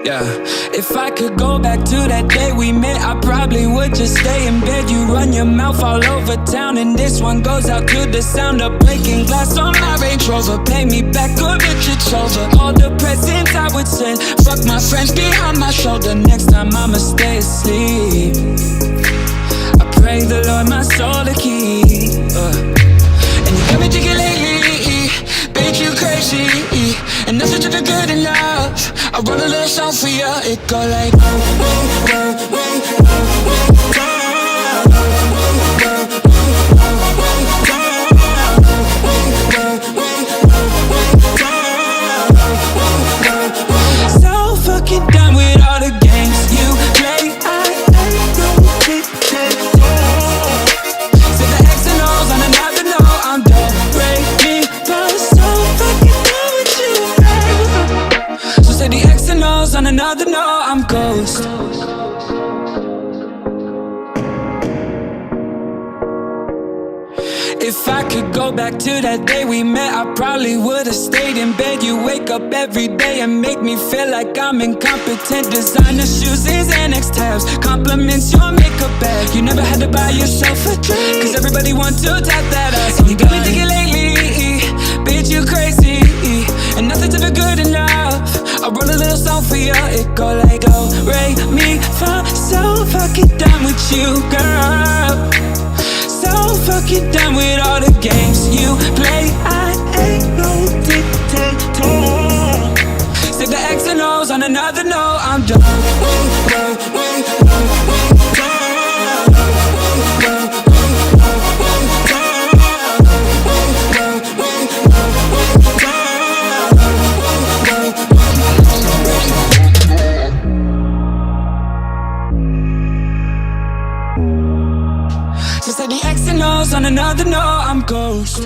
Yeah, if I could go back to that day we met, I probably would just stay in bed. You run your mouth all over town, and this one goes out to the sound of breaking glass on my Range Rover. Pay me back or it's over. All the presents I would send, fuck my friends behind my shoulder. Next time I'ma stay asleep. I pray the Lord my soul to keep. And you got me thinking lately, bitch you crazy, and nothing's ever good enough. I wrote a little song for you, it go like so fucking done with all the games you play. I ain't no dictator. Say the X and O's on another note, I'm done. Break me, but so fucking done with you, babe. So say the X and O's on another note, I'm ghost. If I could go back to that day we met, I probably would've stayed in bed. You wake up every day and make me feel like I'm incompetent. Designer shoes and Xanax tabs, compliments your makeup bag. You never had to buy yourself a drink, cause everybody wants to tap that ass. And you got me thinking lately, bitch you crazy, and nothing's ever good enough. I wrote a little song for you, it go like do, re, mi, fa. So fucking done with you, girl. So fucking done with all the games you play. I ain't no dictator. Say the X and O's on another note, I'm done. Just say the X and O's on another note, I'm ghost.